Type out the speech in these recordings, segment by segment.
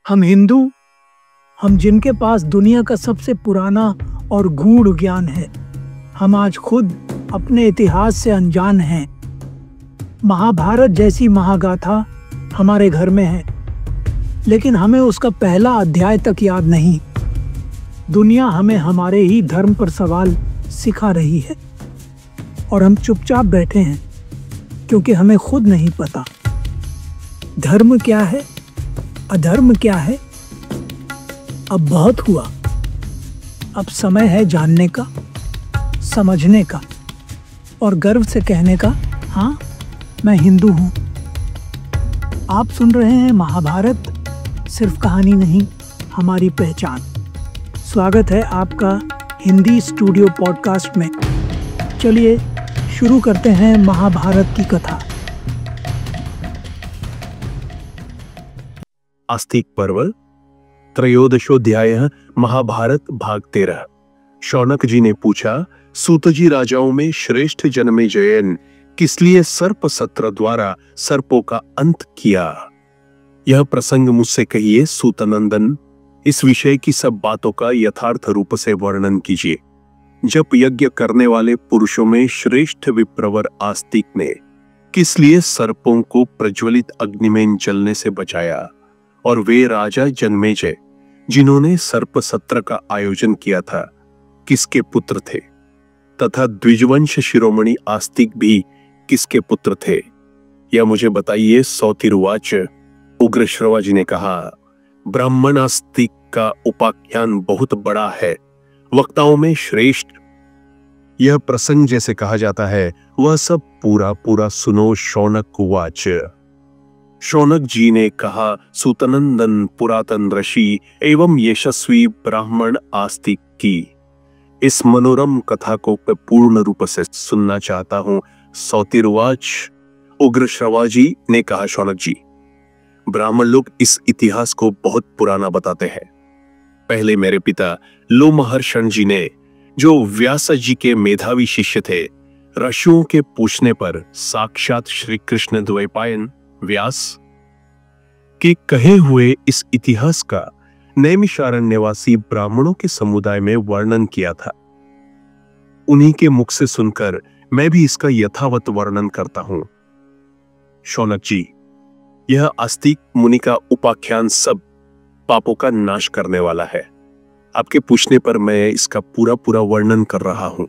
हम हिंदू, हम जिनके पास दुनिया का सबसे पुराना और गूढ़ ज्ञान है, हम आज खुद अपने इतिहास से अनजान हैं। महाभारत जैसी महागाथा हमारे घर में है, लेकिन हमें उसका पहला अध्याय तक याद नहीं। दुनिया हमें हमारे ही धर्म पर सवाल सिखा रही है और हम चुपचाप बैठे हैं क्योंकि हमें खुद नहीं पता धर्म क्या है, अधर्म क्या है। अब बहुत हुआ, अब समय है जानने का, समझने का और गर्व से कहने का, हाँ मैं हिंदू हूँ। आप सुन रहे हैं महाभारत, सिर्फ कहानी नहीं, हमारी पहचान। स्वागत है आपका हिंदी स्टूडियो पॉडकास्ट में। चलिए शुरू करते हैं महाभारत की कथा। आस्तिक पर्व त्रयोदशोध्याय महाभारत भाग 13। शौनक जी ने पूछा, सूतजी राजाओं में श्रेष्ठ जन्मेजय किस लिए सर्प सत्र द्वारा सर्पों का अंत किया? यह प्रसंग मुझसे कहिए सूतनंदन। इस विषय की सब बातों का यथार्थ रूप से वर्णन कीजिए। जब यज्ञ करने वाले पुरुषों में श्रेष्ठ विप्रवर आस्तिक ने किस लिए सर्पों को प्रज्वलित अग्नि में जलने से बचाया, और वे राजा जन्मेजय जिन्होंने सर्प सत्र का आयोजन किया था किसके पुत्र थे, तथा द्विजवंश शिरोमणि आस्तिक भी किसके पुत्र थे, यह मुझे बताइए। सौतिरुवाच। उग्रश्रवा जी ने कहा, ब्राह्मण आस्तिक का उपाख्यान बहुत बड़ा है, वक्ताओं में श्रेष्ठ। यह प्रसंग जैसे कहा जाता है वह सब पूरा पूरा सुनो। शौनक उवाच। शौनक जी ने कहा, सूतनंदन पुरातन ऋषि एवं यशस्वी ब्राह्मण आस्तिक की इस मनोरम कथा को पूर्ण रूप से सुनना चाहता हूं। सौतिरुवाच। उग्रश्रवा जी ने कहा, शौनक जी, ब्राह्मण लोग इस इतिहास को बहुत पुराना बताते हैं। पहले मेरे पिता लोमहर्षण जी ने, जो व्यास जी के मेधावी शिष्य थे, ऋषियों के पूछने पर साक्षात श्री कृष्ण द्वैपायन व्यास के कहे हुए इस इतिहास का नैमिषारण्यवासी ब्राह्मणों के समुदाय में वर्णन किया था। उन्हीं के मुख से सुनकर मैं भी इसका यथावत वर्णन करता हूं। शौनक जी, यह आस्तिक मुनि का उपाख्यान सब पापों का नाश करने वाला है। आपके पूछने पर मैं इसका पूरा पूरा वर्णन कर रहा हूं।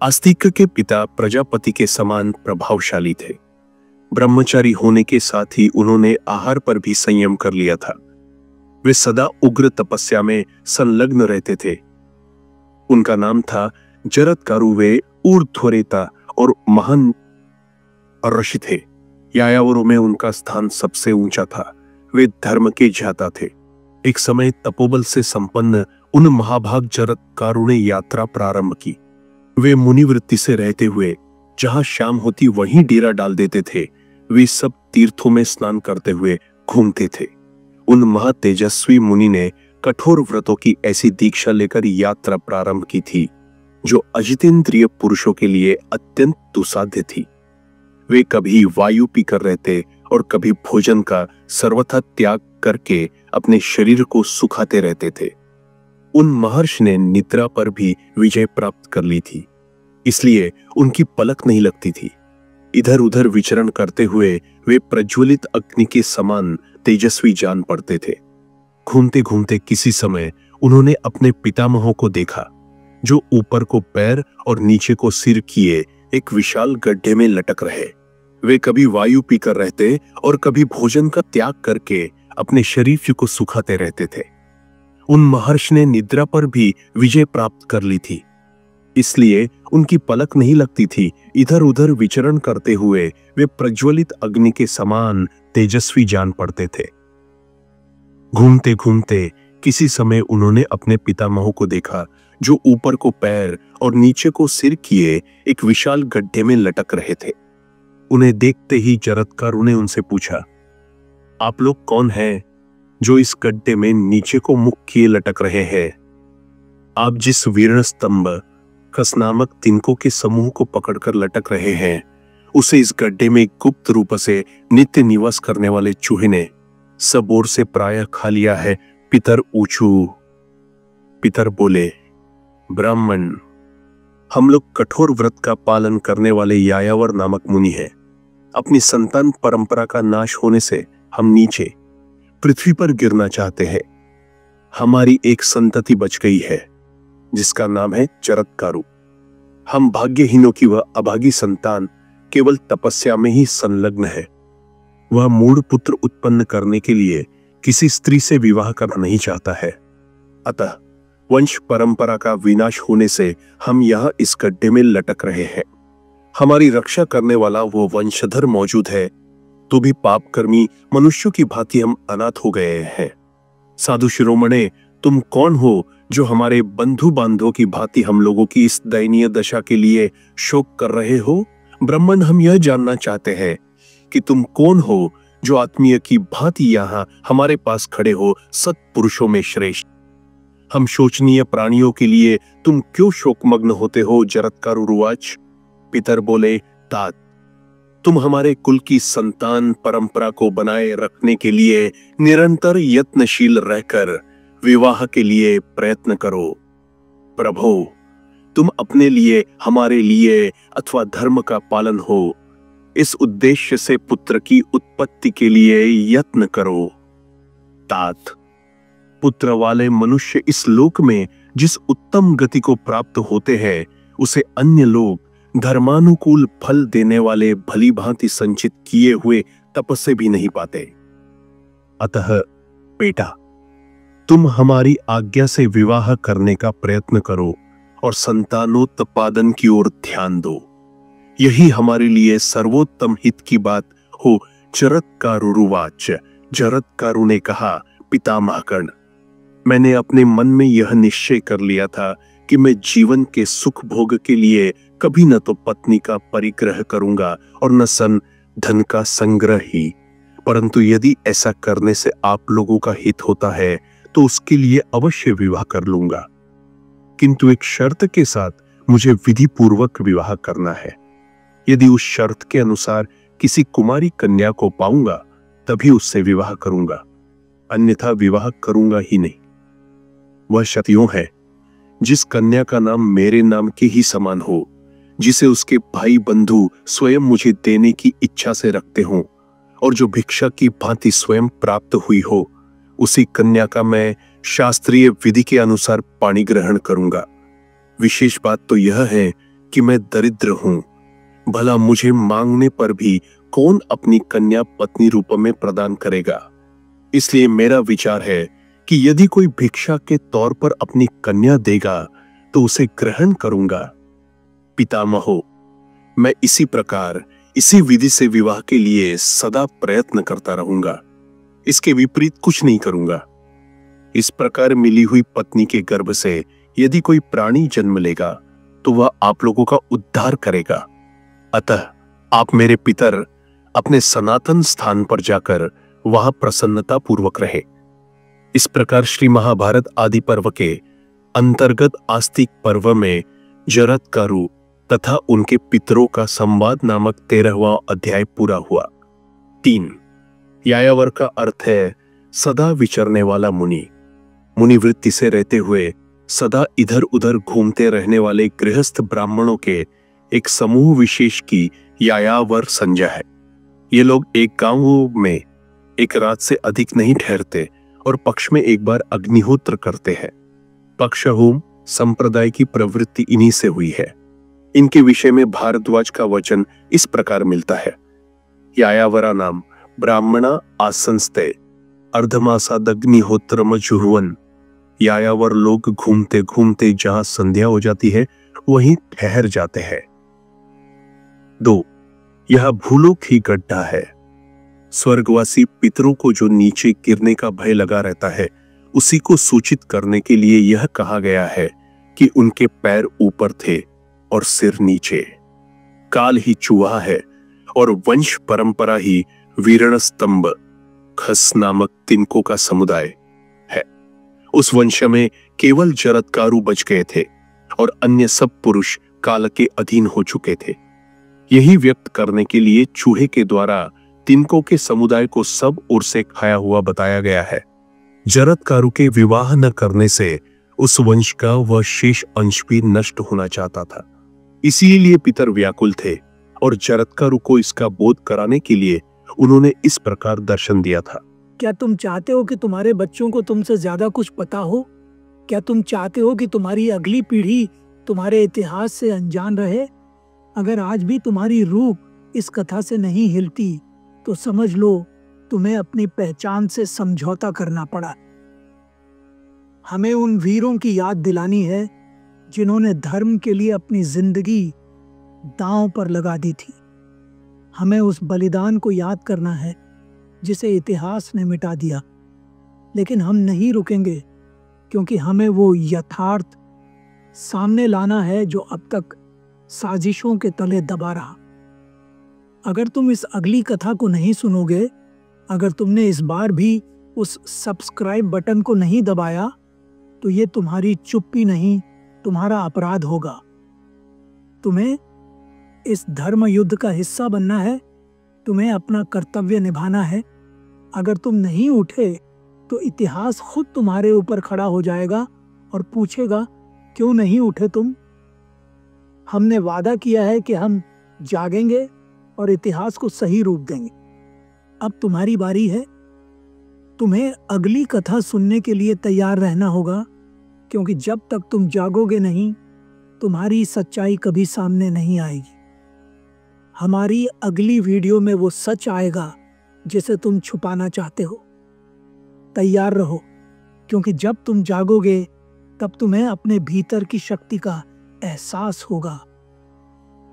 आस्तिक के पिता प्रजापति के समान प्रभावशाली थे। ब्रह्मचारी होने के साथ ही उन्होंने आहार पर भी संयम कर लिया था। वे सदा उग्र तपस्या में संलग्न रहते थे। उनका नाम था जरत्कारु। वे ऊर्ध्वरेता और महान ऋषि थे। यायावरों में उनका स्थान सबसे ऊंचा था। वे धर्म के ज्ञाता थे। एक समय तपोबल से संपन्न उन महाभाग जरत्कारु ने यात्रा प्रारंभ की। वे मुनिवृत्ति से रहते हुए जहां शाम होती वहीं डेरा डाल देते थे। वे सब तीर्थों में स्नान करते हुए घूमते थे। उन महातेजस्वी मुनि ने कठोर व्रतों की ऐसी दीक्षा लेकर यात्रा प्रारंभ की थी जो अजितेंद्रिय पुरुषों के लिए अत्यंत दुस्साध्य थी। वे कभी वायु पीकर रहते और कभी भोजन का सर्वथा त्याग करके अपने शरीर को सुखाते रहते थे। उन महर्षि ने निद्रा पर भी विजय प्राप्त कर ली थी, इसलिए उनकी पलक नहीं लगती थी। इधर उधर विचरण करते हुए वे प्रज्वलित अग्नि के समान तेजस्वी जान पड़ते थे। घूमते घूमते किसी समय उन्होंने अपने पितामहों को देखा, जो ऊपर को पैर और नीचे को सिर किए एक विशाल गड्ढे में लटक रहे। वे कभी वायु पीकर रहते और कभी भोजन का त्याग करके अपने शरीर को सुखाते रहते थे। उन महर्षि ने निद्रा पर भी विजय प्राप्त कर ली थी, इसलिए उनकी पलक नहीं लगती थी। इधर उधर विचरण करते हुए वे प्रज्वलित अग्नि के समान तेजस्वी जान पड़ते थे। घूमते घूमते किसी समय उन्होंने अपने पितामहों को देखा, जो ऊपर को पैर और नीचे को सिर किए एक विशाल गड्ढे में लटक रहे थे। उन्हें देखते ही जरत्कारु ने उनसे पूछा, आप लोग कौन हैं जो इस गड्ढे में नीचे को मुख किए लटक रहे हैं? आप जिस वीर्ण स्तंभ खस नामक तिनकों के समूह को पकड़कर लटक रहे हैं, उसे इस गड्ढे में गुप्त रूप से नित्य निवास करने वाले चूहे ने सब ओर से प्रायः खा लिया है। पितर ऊंचू। पितर बोले, ब्राह्मण, हम लोग कठोर व्रत का पालन करने वाले यायावर नामक मुनि हैं। अपनी संतान परंपरा का नाश होने से हम नीचे पृथ्वी पर गिरना चाहते हैं। हमारी एक संतति बच गई है जिसका नाम है चरत्कारु। हम भाग्यहीनों की वह अभागी संतान केवल तपस्या में ही संलग्न है। वह मूढ़ पुत्र उत्पन्न करने के लिए किसी स्त्री से विवाह करना नहीं चाहता है। अतः वंश परंपरा का विनाश होने से हम यहां इस गड्ढे में लटक रहे हैं। हमारी रक्षा करने वाला वो वंशधर मौजूद है तो भी पापकर्मी मनुष्यों की भांति हम अनाथ हो गए हैं। साधु शिरोमणे, तुम कौन हो जो हमारे बंधु बांधवों की भांति हम लोगों की इस दयनीय दशा के लिए शोक कर रहे हो? ब्राह्मण, हम यह जानना चाहते हैं कि तुम कौन हो जो आत्मीय की भांति यहां हमारे पास खड़े हो, सत्पुरुषों में श्रेष्ठ। हम शोचनीय प्राणियों के लिए तुम क्यों शोकमग्न होते हो? जरत्कारुरुवाच। पितर बोले, तात, तुम हमारे कुल की संतान परंपरा को बनाए रखने के लिए निरंतर यत्नशील रहकर विवाह के लिए प्रयत्न करो। प्रभो, तुम अपने लिए, हमारे लिए अथवा धर्म का पालन हो, इस उद्देश्य से पुत्र की उत्पत्ति के लिए यत्न करो। तात, पुत्र वाले मनुष्य इस लोक में जिस उत्तम गति को प्राप्त होते हैं उसे अन्य लोग धर्मानुकूल फल देने वाले भली भांति संचित किए हुए तप से भी नहीं पाते। अतः बेटा, तुम हमारी आज्ञा से विवाह करने का प्रयत्न करो और संतानोत्पादन की ओर ध्यान दो। यही हमारे लिए सर्वोत्तम हित की बात हो। जरत्कारुरुवाच। जरत्कारु ने कहा, पितामहगण, मैंने अपने मन में यह निश्चय कर लिया था कि मैं जीवन के सुख भोग के लिए कभी न तो पत्नी का परिग्रह करूंगा और न धन का संग्रह ही, परंतु यदि ऐसा करने से आप लोगों का हित होता है तो उसके लिए अवश्य विवाह कर लूंगा, किंतु एक शर्त के साथ मुझे विधि पूर्वक विवाह करना है। यदि उस शर्त के अनुसार किसी कुमारी कन्या को पाऊंगा तभी उससे विवाह करूंगा, अन्यथा विवाह करूंगा ही नहीं। वह शर्त यूं है, जिस कन्या का नाम मेरे नाम के ही समान हो, जिसे उसके भाई बंधु स्वयं मुझे देने की इच्छा से रखते हों और जो भिक्षा की भांति स्वयं प्राप्त हुई हो, उसी कन्या का मैं शास्त्रीय विधि के अनुसार पाणी ग्रहण करूंगा। विशेष बात तो यह है कि मैं दरिद्र हूं, भला मुझे मांगने पर भी कौन अपनी कन्या पत्नी रूप में प्रदान करेगा। इसलिए मेरा विचार है कि यदि कोई भिक्षा के तौर पर अपनी कन्या देगा तो उसे ग्रहण करूंगा। पितामहो, मैं इसी प्रकार इसी विधि से विवाह के लिए सदा प्रयत्न करता रहूंगा, इसके विपरीत कुछ नहीं करूंगा। इस प्रकार मिली हुई पत्नी के गर्भ से यदि कोई प्राणी जन्म लेगा तो वह आप लोगों का उद्धार करेगा। अतः आप मेरे पितर अपने सनातन स्थान पर जाकर वहां प्रसन्नता पूर्वक रहे। इस प्रकार श्री महाभारत आदि पर्व के अंतर्गत आस्तिक पर्व में जरत्कारु तथा उनके पितरों का संवाद नामक 13वां अध्याय पूरा हुआ। 3. यायावर का अर्थ है सदा विचरने वाला मुनि। मुनि वृत्ति से रहते हुए सदा इधर उधर घूमते रहने वाले गृहस्थ ब्राह्मणों के एक समूह विशेष की यायावर संज्ञा है। ये लोग एक गांव में एक रात से अधिक नहीं ठहरते और पक्ष में एक बार अग्निहोत्र करते हैं। पक्षहोम संप्रदाय की प्रवृत्ति इन्हीं से हुई है। इनके विषय में भारद्वाज का वचन इस प्रकार मिलता है, यायावरा नाम ब्राह्मणा आसंस्ते अर्धमासादग्निहोत्रम जुह्वन। यायावर लोग घूमते घूमते जहां संध्या हो जाती है वहीं ठहर जाते हैं। 2. यह भूलोक ही गड्ढा है। स्वर्गवासी पितरों को जो नीचे गिरने का भय लगा रहता है उसी को सूचित करने के लिए यह कहा गया है कि उनके पैर ऊपर थे और सिर नीचे। काल ही चूहा है और वंश परंपरा ही वीरण स्तंभ खस नामक तिनकों का समुदाय है। उस वंश में केवल जरत्कारु बच गए थे और अन्य सब पुरुष काल के अधीन हो चुके थे। यही व्यक्त करने के लिए चूहे के द्वारा तिनको के समुदाय को सब ओर से खाया हुआ बताया गया है। जरत्कारु के विवाह न करने से उस वंश का वह शेष अंश भी नष्ट होना चाहता था। इसीलिए पितर व्याकुल थे और जरत्कारु को इसका बोध कराने के लिए उन्होंने इस प्रकार दर्शन दिया था। क्या तुम चाहते हो कि तुम्हारे बच्चों को तुमसे ज्यादा कुछ पता हो? क्या तुम चाहते हो कि तुम्हारी अगली पीढ़ी तुम्हारे इतिहास से अनजान रहे? अगर आज भी तुम्हारी रूह इस कथा से नहीं हिलती तो समझ लो तुम्हें अपनी पहचान से समझौता करना पड़ा। हमें उन वीरों की याद दिलानी है जिन्होंने धर्म के लिए अपनी जिंदगी दांव पर लगा दी थी। हमें उस बलिदान को याद करना है जिसे इतिहास ने मिटा दिया। लेकिन हम नहीं रुकेंगे, क्योंकि हमें वो यथार्थ सामने लाना है जो अब तक साजिशों के तले दबा रहा। अगर तुम इस अगली कथा को नहीं सुनोगे, अगर तुमने इस बार भी उस सब्सक्राइब बटन को नहीं दबाया, तो ये तुम्हारी चुप्पी नहीं, तुम्हारा अपराध होगा। तुम्हें इस धर्म युद्ध का हिस्सा बनना है, तुम्हें अपना कर्तव्य निभाना है। अगर तुम नहीं उठे तो इतिहास खुद तुम्हारे ऊपर खड़ा हो जाएगा और पूछेगा, क्यों नहीं उठे तुम? हमने वादा किया है कि हम जागेंगे और इतिहास को सही रूप देंगे। अब तुम्हारी बारी है। तुम्हें अगली कथा सुनने के लिए तैयार रहना होगा, क्योंकि जब तक तुम जागोगे नहीं, तुम्हारी सच्चाई कभी सामने नहीं आएगी। हमारी अगली वीडियो में वो सच आएगा जिसे तुम छुपाना चाहते हो। तैयार रहो, क्योंकि जब तुम जागोगे तब तुम्हें अपने भीतर की शक्ति का एहसास होगा।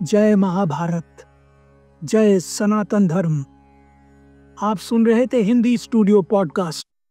जय महाभारत, जय सनातन धर्म। आप सुन रहे थे हिंदी स्टूडियो पॉडकास्ट।